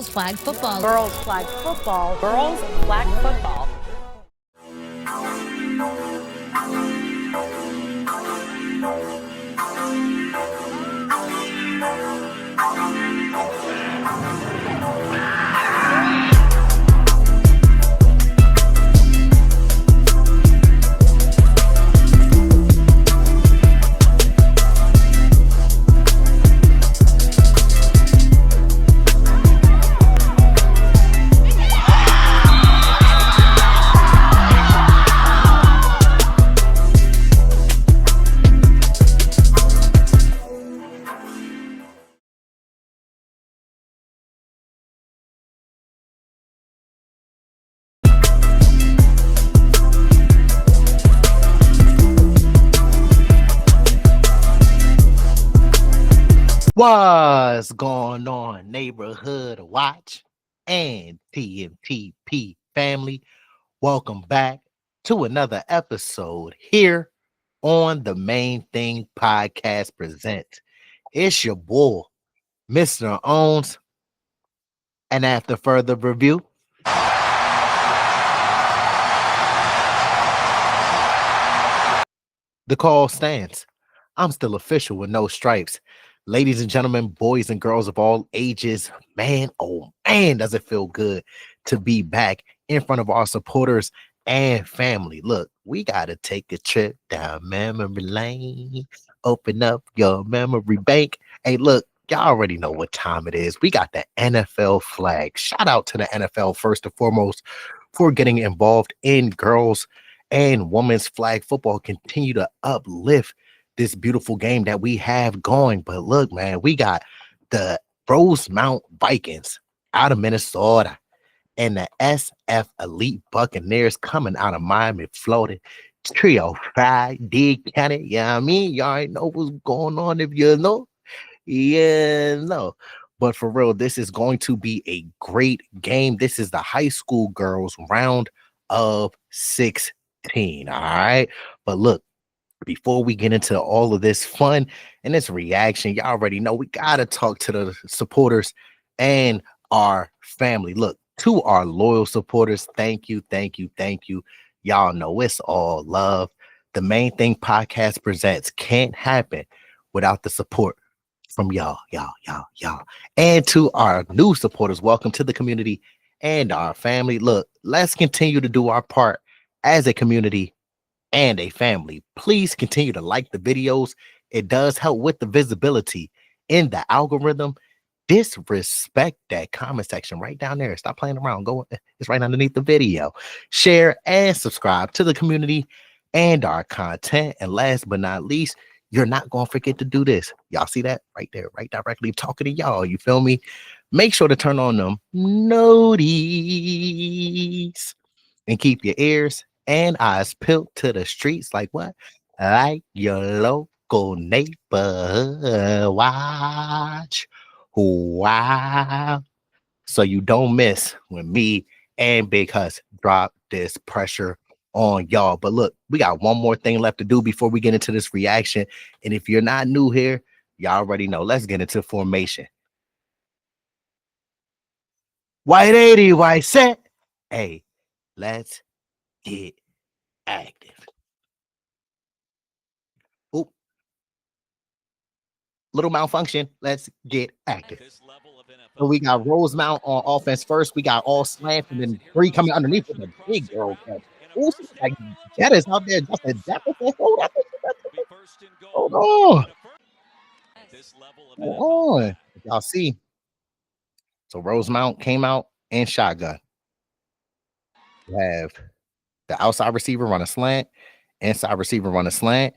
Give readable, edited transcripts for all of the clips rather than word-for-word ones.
Girls flag football. Girls flag football. Girls flag football. What's going on, neighborhood watch and TMTP family? Welcome back to another episode here on the Main Thing Podcast Presents. It's your boy, Mr. Owens, and after further review, the call stands. I'm still official with no stripes. Ladies and gentlemen, boys and girls of all ages, man, oh man, does it feel good to be back in front of our supporters and family. Look, we got to take a trip down memory lane, open up your memory bank. Hey, look, y'all already know what time it is. We got the NFL flag. Shout out to the NFL first and foremost for getting involved in girls and women's flag football. Continue to uplift this beautiful game that we have going. But look, man, we got the Rosemount Vikings out of Minnesota and the SF Elite Buccaneers coming out of Miami, Florida. Trio Friday County. Yeah, I mean, y'all already know what's going on if you know. Yeah, no. But for real, this is going to be a great game. This is the high school girls round of 16. All right. But look, before we get into all of this fun and this reaction, y'all already know we got to talk to the supporters and our family. Look, to our loyal supporters, thank you, thank you, thank you. Y'all know it's all love. The Main Thing Podcast Presents can't happen without the support from y'all. And to our new supporters, welcome to the community and our family. Look, let's continue to do our part as a community and a family. Please continue to like the videos. It does help with the visibility in the algorithm. Disrespect that comment section right down there. Stop playing around. Go, it's right underneath the video. Share and subscribe to the community and our content. And last but not least, you're not going to forget to do this. Y'all see that right there, right directly talking to y'all. You feel me? Make sure to turn on them noties and keep your ears and eyes peeled to the streets. Like what? Like your local neighborhood watch. Wow. So you don't miss when me and Big Hus drop this pressure on y'all. But look, we got one more thing left to do before we get into this reaction. And if you're not new here, y'all already know. Let's get into formation. White 80, white set. Hey, let's get active. Oop. Little malfunction. Let's get active. So we got Rosemount on offense first. We got all slant, and then three coming underneath with a big girl catch. Ooh, like that is out there just a deficit. Hold on. Hold on. Y'all see. So Rosemount came out in shotgun. You have the outside receiver run a slant, inside receiver run a slant.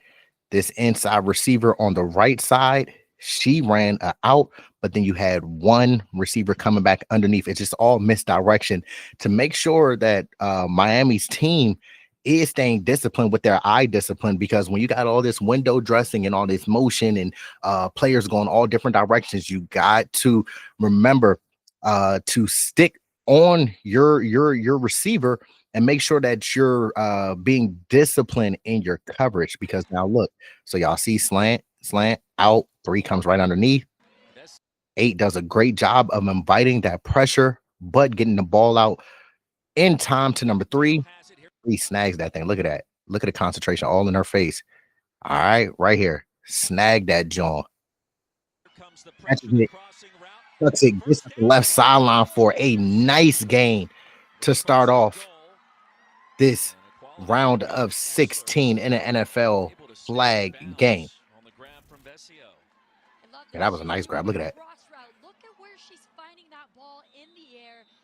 This inside receiver on the right side, she ran out, but then you had one receiver coming back underneath. It's just all misdirection to make sure that Miami's team is staying disciplined with their eye discipline, because when you got all this window dressing and all this motion and players going all different directions, you got to remember to stick on your receiver and make sure that you're being disciplined in your coverage. Because now look, so y'all see slant out, three comes right underneath. 8 does a great job of inviting that pressure, but getting the ball out in time to number 3. 3 snags that thing. Look at that. Look at the concentration all in her face. All right, right here. Snag that jaw. Catches it. Tucks it. Gets to the left sideline for a nice gain to start off this round of 16 in an NFL flag game. Yeah, that was a nice grab. Look at that.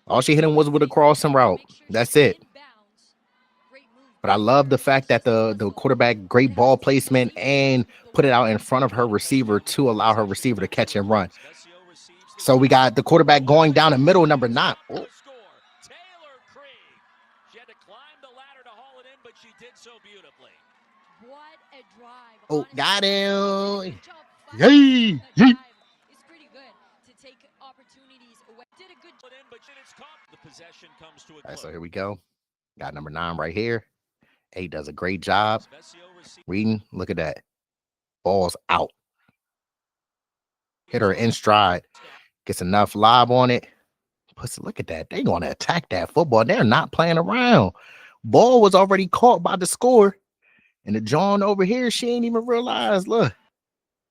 All she hit him was with a crossing route. That's it. But I love the fact that the quarterback, great ball placement, and put it out in front of her receiver to allow her receiver to catch and run. So we got the quarterback going down the middle, number 9. Oh. Oh, got him. Yay. Yay. All right, so here we go. Got number 9 right here. 8 does a great job reading. Look at that. Ball's out. Hit her in stride. Gets enough lob on it. Look at that. They're going to attack that football. They're not playing around. Ball was already caught by the score. And the John over here, she ain't even realized. Look.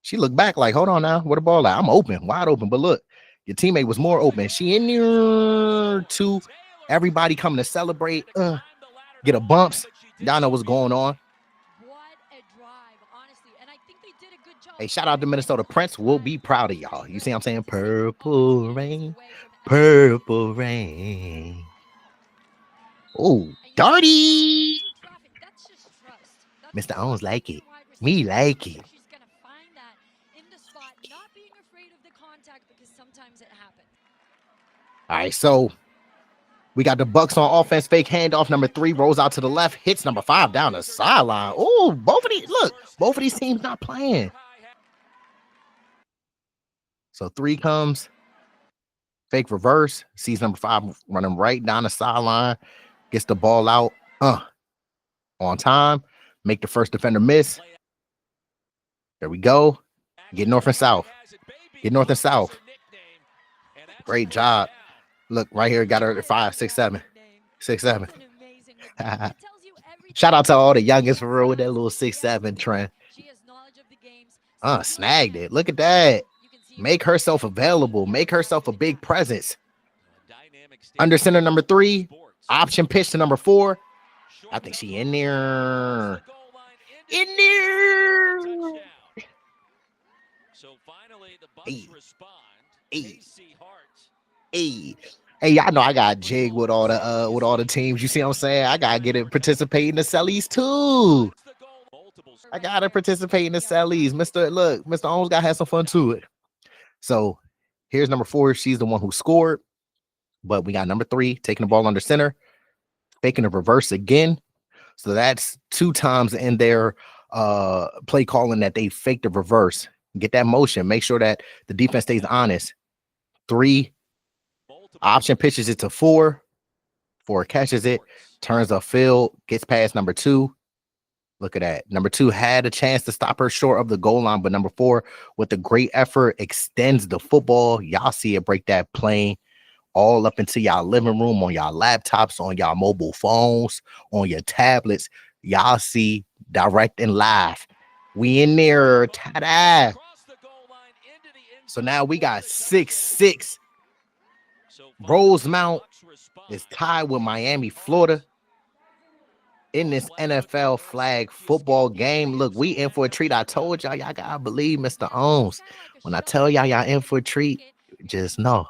She looked back like, hold on now. Where the ball at? I'm open. Wide open. But look. Your teammate was more open. She in there too. Everybody coming to celebrate. Get a bumps. Y'all know what's going on. Hey, shout out to Minnesota Prince. We'll be proud of y'all. You see what I'm saying? Purple rain. Purple rain. Oh, dirty. Mr. Owens like it. Me like it. All right, so we got the Bucs on offense. Fake handoff. Number 3 rolls out to the left. Hits number 5 down the sideline. Oh, both of these teams not playing. So 3 comes. Fake reverse. Sees number 5 running right down the sideline. Gets the ball out. On time. Make the first defender miss. There we go. Get north and south. Get north and south. Great job. Look, right here, got her at 5, 6, 7. 6, 7. Shout out to all the youngest for real with that little 6, 7 trend. Snagged it. Look at that. Make herself available. Make herself a big presence. Under center number 3. Option pitch to number 4. I think she in there. In there. Hey, y'all know I got jig with all the teams. You see what I'm saying? I gotta get it participate in the sellies too. I gotta participate in the sellies. Mr. Owens gotta have some fun to it. So here's number 4. She's the one who scored. But we got number 3 taking the ball under center, faking a reverse again. So that's 2 times in their play calling that they faked the reverse. Get that motion. Make sure that the defense stays honest. 3 option pitches it to 4. 4 catches it, turns upfield, gets past number 2. Look at that. Number 2 had a chance to stop her short of the goal line, but number 4, with a great effort, extends the football. Y'all see it break that plane all up into y'all living room, on y'all laptops, on y'all mobile phones, on your tablets. Y'all see direct and live. We in there. Ta-da. So now we got 6-6. Rosemount is tied with Miami, Florida in this NFL flag football game. Look, we in for a treat. I told y'all gotta believe Mr. Owens. When I tell y'all in for a treat, just know.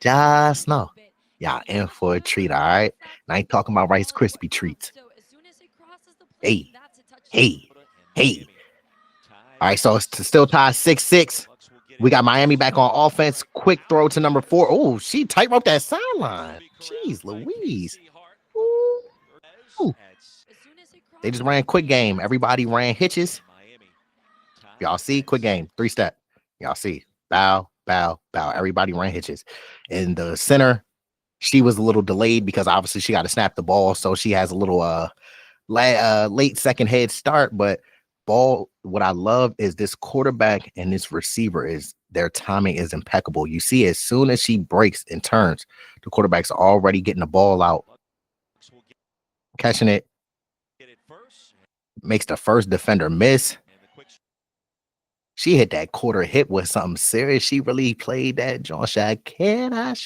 Just know. Y'all in for a treat, all right? And I ain't talking about Rice Krispie treats. Hey. All right, so it's still tied 6-6. We got Miami back on offense. Quick throw to number 4. Oh, she tightrope that sideline. Jeez Louise. Ooh. They just ran quick game. Everybody ran hitches. Y'all see? Quick game. 3-step. Y'all see? Bow, bow, bow. Everybody ran hitches. In the center, she was a little delayed because obviously she got to snap the ball. So she has a little late second head start. But ball, what I love is this quarterback and this receiver is their timing is impeccable. You see, as soon as she breaks and turns, the quarterback's already getting the ball out, catching it, makes the first defender miss. She hit that quarter hit with something serious. She really played that John Shakira.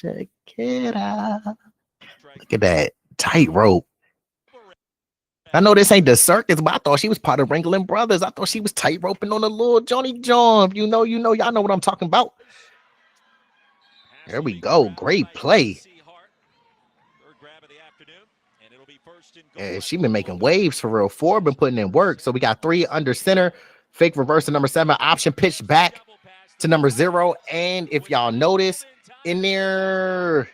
Look at that tightrope. I know this ain't the circus, but I thought she was part of Ringling Brothers. I thought she was tightroping on the little Johnny John. Y'all know what I'm talking about. There we go. Great play. And she been making waves for real. 4 been putting in work. So we got 3 under center. Fake reverse to number 7. Option pitch back to number 0. And if y'all notice in there,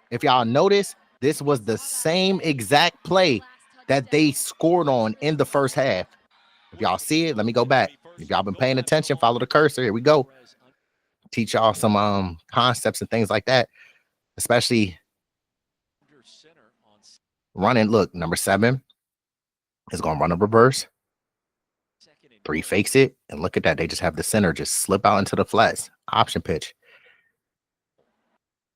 this was the same exact play that they scored on in the first half. If y'all see it, let me go back. If y'all been paying attention, follow the cursor. Here we go. Teach y'all some concepts and things like that, especially running. Look, number 7 is going to run a reverse. 3 fakes it, and look at that. They just have the center just slip out into the flats. Option pitch.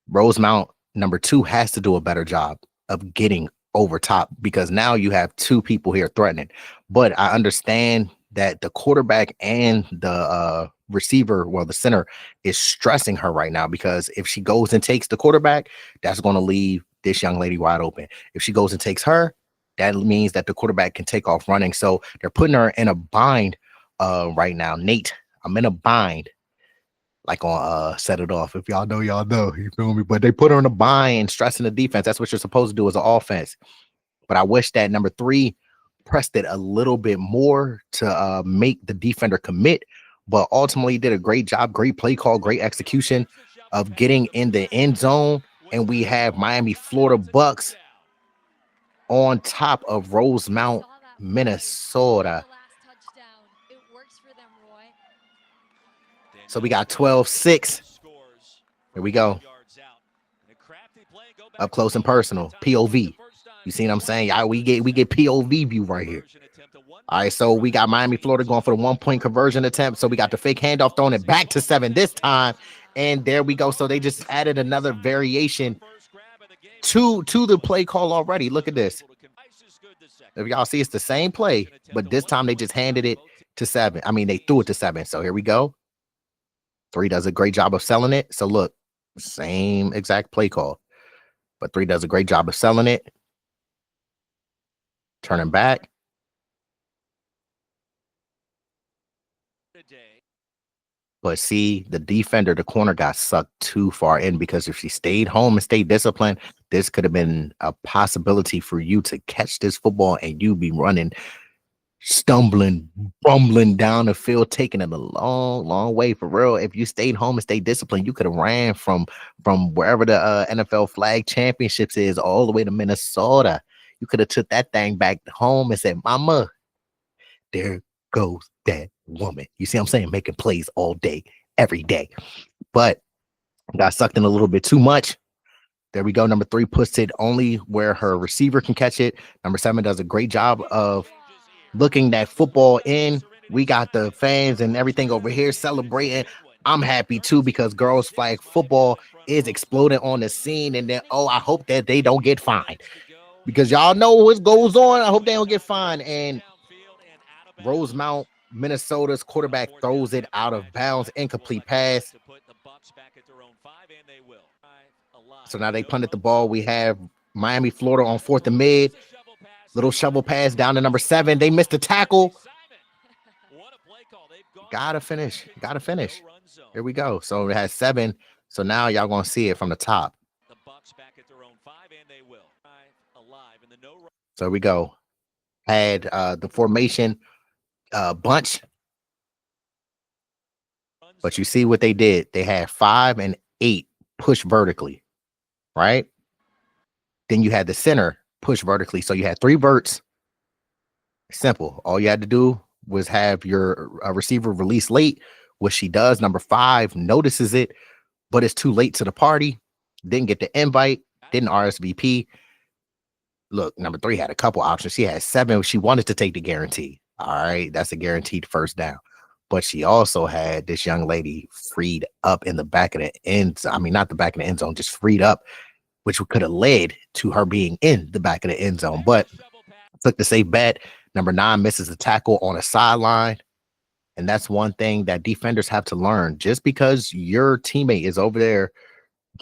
Rosemount, number 2, has to do a better job of getting over top, because now you have 2 people here threatening. But I understand that the quarterback and the receiver, well, the center, is stressing her right now, because if she goes and takes the quarterback, that's going to leave this young lady wide open. If she goes and takes her, that means that the quarterback can take off running. So they're putting her in a bind right now. Nate, I'm in a bind. Like on Set It Off. If y'all know, y'all know. You feel me? But they put her in a bind, stressing the defense. That's what you're supposed to do as an offense. But I wish that number 3 pressed it a little bit more to make the defender commit. But ultimately did a great job, great play call, great execution of getting in the end zone. And we have Miami, Florida Bucks on top of Rosemount, Minnesota. So we got 12-6. Here we go. Up close and personal. POV. You see what I'm saying? Yeah, we get POV view right here. All right, so we got Miami, Florida going for the 1-point conversion attempt. So we got the fake handoff, throwing it back to 7 this time. And there we go. So they just added another variation to the play call already. Look at this. If y'all see, it's the same play, but this time they just handed it to 7. I mean, they threw it to 7. So here we go. 3 does a great job of selling it. So look, same exact play call, but 3 does a great job of selling it. Turning back. But see, the defender, the corner, got sucked too far in, because if she stayed home and stayed disciplined, this could have been a possibility for you to catch this football and you be running, stumbling, bumbling down the field, taking it a long, long way. For real, if you stayed home and stayed disciplined, you could have ran from wherever the NFL flag championships is all the way to Minnesota. You could have took that thing back home and said, "Mama, there goes that woman." You see what I'm saying? Making plays all day, every day. But got sucked in a little bit too much. There we go. Number 3 puts it only where her receiver can catch it. Number 7 does a great job of looking that football in. We got the fans and everything over here celebrating. I'm happy too, because girls flag football is exploding on the scene. And then, I hope that they don't get fined, because y'all know what goes on. I hope they don't get fined. And Rosemount, Minnesota's quarterback throws it out of bounds, incomplete pass. So now they punted the ball. We have Miami, Florida on 4th and mid. Little shovel pass down to number 7. They missed the tackle. Gotta finish. Here we go. So it has 7. So now y'all gonna see it from the top. So we go. Had the formation bunch. But you see what they did. They had 5 and 8 push vertically, right? Then you had the center push vertically. So you had 3 verts. Simple. All you had to do was have your receiver release late, which she does. Number 5 notices it, but it's too late to the party. Didn't get the invite. Didn't RSVP. Look, number 3 had a couple options. She had 7. She wanted to take the guarantee. All right, that's a guaranteed first down. but she also had this young lady freed up in the back of the end. I mean, not the back of the end zone, just freed up, which could have led to her being in the back of the end zone. But took the safe bet. Number 9 misses a tackle on a sideline. And that's one thing that defenders have to learn. Just because your teammate is over there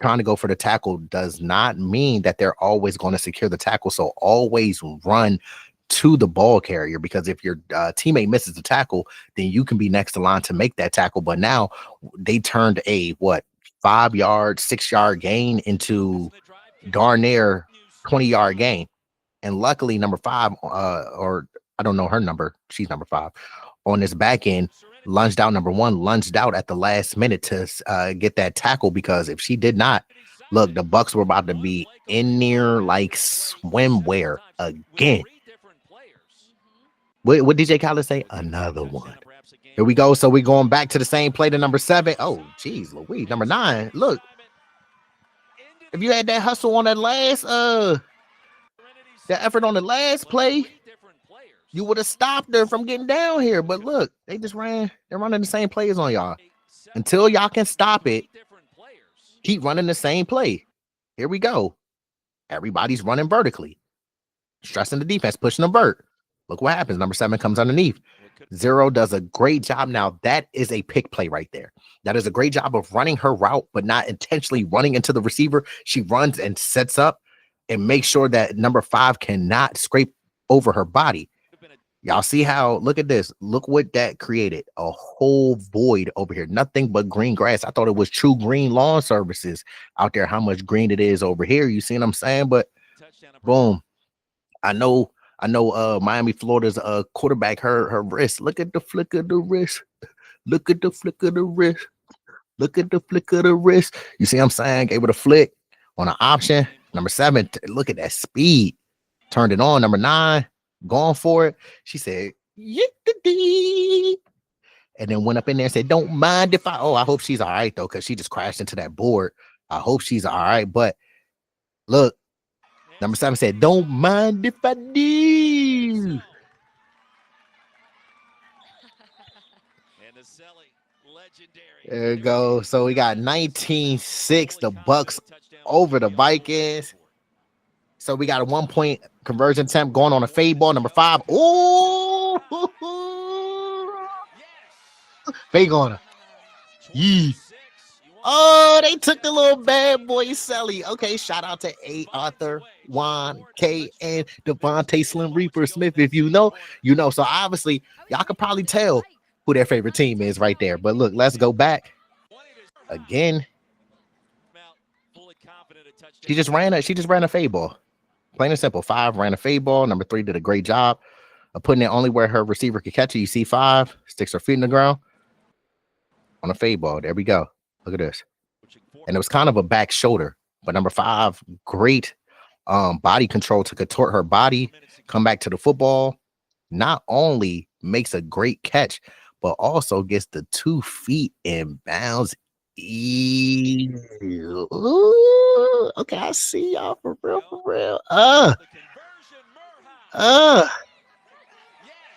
trying to go for the tackle does not mean that they're always going to secure the tackle. So always run to the ball carrier, because if your teammate misses the tackle, then you can be next to line to make that tackle. But now they turned a 5-yard, 6-yard gain into darn near 20-yard gain. And luckily, number 5, or I don't know her number, she's number 5 on this back end, lunged out. Number 1 lunged out at the last minute to get that tackle, because if she did not, look, the Bucs were about to be in near like swimwear again. What DJ Khaled say? Another one. Here we go. So we're going back to the same play to number 7. Oh, geez, Louise. Number 9. Look, if you had that hustle on that last, that effort on the last play, you would have stopped her from getting down here. But look, they just ran. They're running the same plays on y'all. Until y'all can stop it, keep running the same play. Here we go. Everybody's running vertically, stressing the defense, pushing the vert. Look what happens. Number 7 comes underneath. 0 does a great job. Now, that is a pick play right there. That is a great job of running her route, but not intentionally running into the receiver. She runs and sets up and makes sure that number 5 cannot scrape over her body. Y'all see how, look at this. Look what that created. A whole void over here. Nothing but green grass. I thought it was True Green Lawn Services out there, how much green it is over here. You see what I'm saying? But boom. I know Miami, Florida's quarterback, her wrist. Look at the flick of the wrist. Look at the flick of the wrist. Look at the flick of the wrist. You see what I'm saying? Gave it a flick on an option. Number 7, look at that speed. Turned it on. Number 9, going for it. She said, "Yippee!" And then went up in there and said, "Don't mind if I." Oh, I hope she's all right, though, because she just crashed into that board. I hope she's all right. But look, number 7 said, "Don't mind if I do." There you go. So we got 19-6, the Bucs over the Vikings. So we got a 1-point conversion attempt going on a fade ball. Number 5. Oh, fade on her. Yee. Oh, they took the little bad boy Selly. Okay, shout out to A. Arthur, Juan, K, and Devontae Slim Reaper Smith. If you know, you know. So obviously, y'all can probably tell who their favorite team is right there. But look, let's go back again. She just ran a fade ball. Plain and simple. 5 ran a fade ball. Number 3 did a great job of putting it only where her receiver could catch it. You see 5 sticks her feet in the ground on a fade ball. There we go. Look at this. And it was kind of a back shoulder, but number 5, great body control to contort her body, come back to the football. Not only makes a great catch, but also gets the 2 feet in bounds. Ooh, okay, I see y'all for real.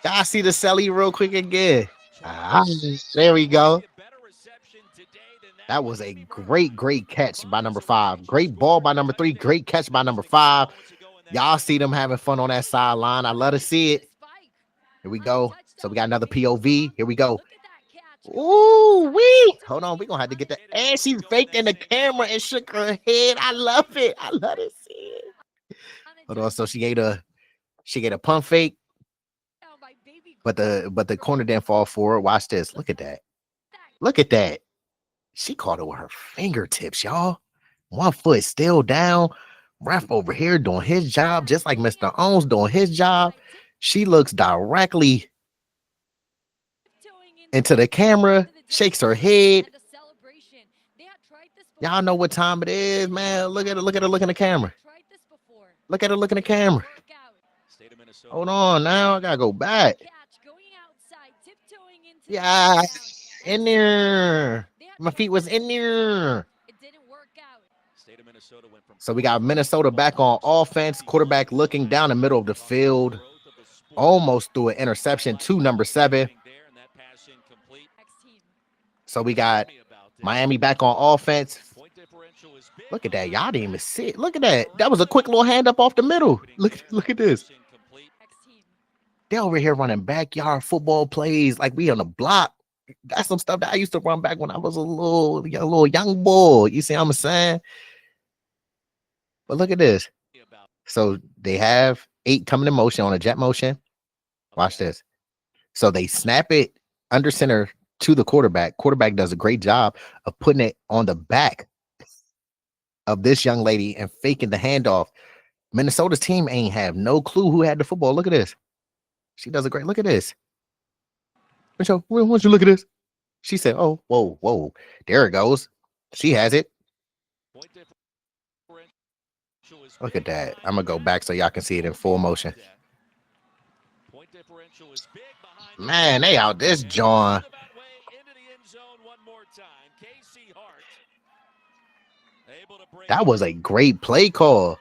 Y'all see the Selly real quick again. There we go. That was a great catch by number 5. Great ball by number 3. Great catch by number 5. Y'all see them having fun on that sideline. I love to see it. Here we go. So we got another POV. Here we go. Ooh, wee. Hold on. We're going to have to get that. And she faked in the camera and shook her head. I love it. I love to see it. Hold on. So she gave a pump fake. But the corner didn't fall forward. Watch this. Look at that. Look at that. She caught it with her fingertips, y'all. 1 foot still down. Ref over here doing his job, just like Mr. Owens doing his job. She looks directly into the camera, shakes her head. Y'all know what time it is, man. Look at her look in the camera. Look at her look in the camera. Hold on now. I gotta go back. Yeah, in there. My feet was in there. So we got Minnesota back on offense. Quarterback looking down the middle of the field. Almost threw an interception to number 7. So we got Miami back on offense. Look at that. Y'all didn't even see it. Look at that. That was a quick little hand up off the middle. Look at this. They over here running backyard football plays like we on the block. That's some stuff that I used to run back when I was a little young boy. You see what I'm saying? But look at this. So they have 8 coming in motion on a jet motion. Watch this. So they snap it under center to the quarterback. Quarterback does a great job of putting it on the back of this young lady and faking the handoff. Minnesota's team ain't have no clue who had the football. Look at this. She does a great. Look at this. Once you look at this, she said, "Oh, whoa, whoa, there it goes. She has it." Look at that. I'm gonna go back so y'all can see it in full motion. Man, they out this John. That was a great play call.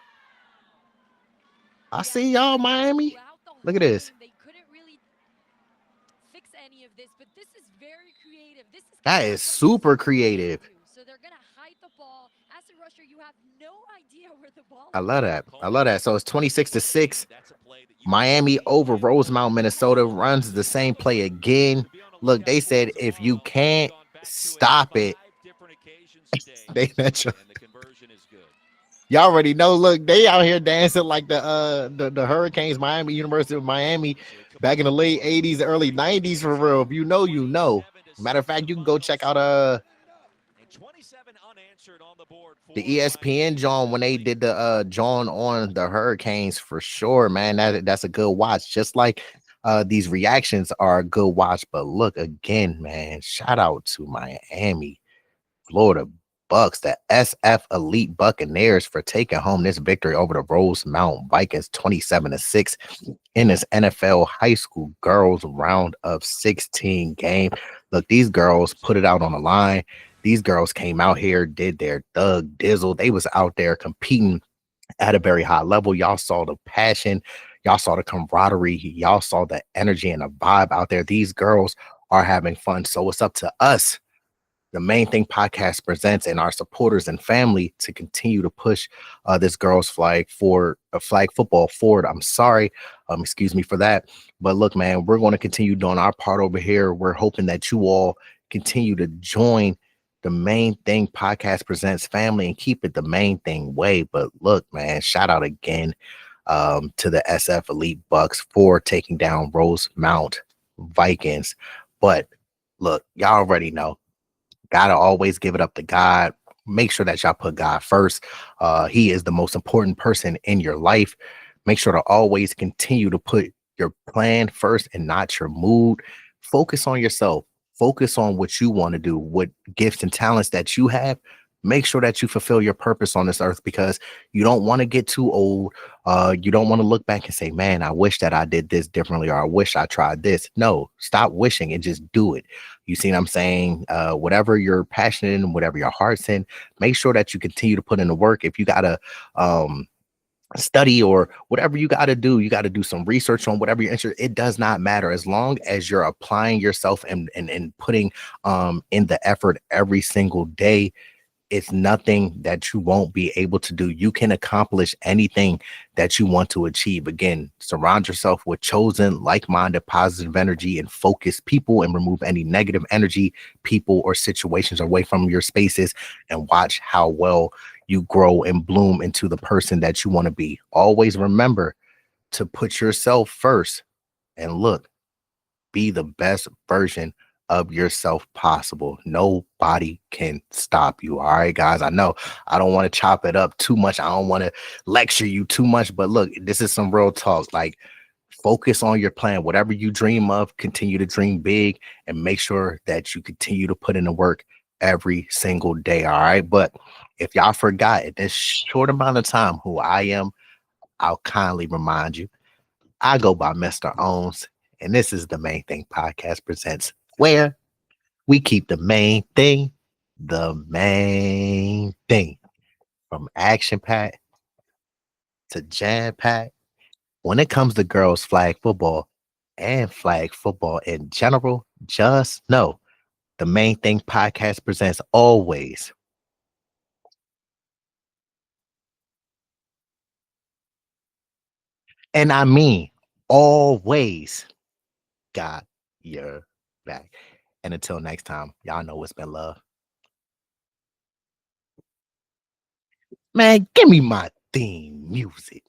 I see y'all, Miami. Look at this. That is super creative. I love that. I love that. So it's 26-6. Miami over Rosemount, Minnesota runs the same play again. Look, they said if you can't stop it, they y'all already know. Look, they out here dancing like the Hurricanes, Miami, University of Miami, back in the late 80s, early 90s for real. If you know, you know. Matter of fact, you can go check out the ESPN John when they did the John on the Hurricanes for sure, man. That's a good watch. Just like these reactions are a good watch. But look again, man. Shout out to Miami, Florida Bucks, the SF Elite Buccaneers for taking home this victory over the Rosemount Vikings 27-6 in this NFL high school girls round of 16 game. Look, these girls put it out on the line. These girls came out here, did their thug dizzle. They was out there competing at a very high level. Y'all saw the passion. Y'all saw the camaraderie. Y'all saw the energy and the vibe out there. These girls are having fun. So it's up to us, the Main Thing Podcast presents, and our supporters and family to continue to push this girls flag football forward. I'm sorry. Excuse me for that. But look, man, we're going to continue doing our part over here. We're hoping that you all continue to join the Main Thing Podcast presents family and keep it the Main Thing way. But look, man, shout out again to the SF Elite Bucks for taking down Rosemount Vikings. But look, y'all already know. Gotta always give it up to God. Make sure that y'all put God first. He is the most important person in your life. Make sure to always continue to put your plan first and not your mood. Focus on yourself. Focus on what you want to do, what gifts and talents that you have. Make sure that you fulfill your purpose on this earth, because you don't want to get too old. You don't want to look back and say, man, I wish that I did this differently, or I wish I tried this. No, stop wishing and just do it. You see what I'm saying? Whatever you're passionate in, whatever your heart's in, make sure that you continue to put in the work. If you got to study or whatever you got to do some research on whatever you're interested. It does not matter, as long as you're applying yourself and putting in the effort every single day. It's nothing that you won't be able to do. You can accomplish anything that you want to achieve. Again, surround yourself with chosen, like-minded, positive energy and focused people, and remove any negative energy, people, or situations away from your spaces, and watch how well you grow and bloom into the person that you want to be. Always remember to put yourself first, and look, be the best version of yourself possible. Nobody can stop you. All right, guys. I know I don't want to chop it up too much. I don't want to lecture you too much, but look, this is some real talk. Like, focus on your plan. Whatever you dream of, continue to dream big, and make sure that you continue to put in the work every single day. All right. But if y'all forgot in this short amount of time who I am, I'll kindly remind you. I go by Mr. Owns, and this is the Main Thing Podcast presents, where we keep the main thing the main thing. From action pack to jam pack, when it comes to girls flag football and flag football in general, just know The Main Thing Podcast presents always. And I mean, always got your back. And until next time, y'all know it's been love. Man, give me my theme music.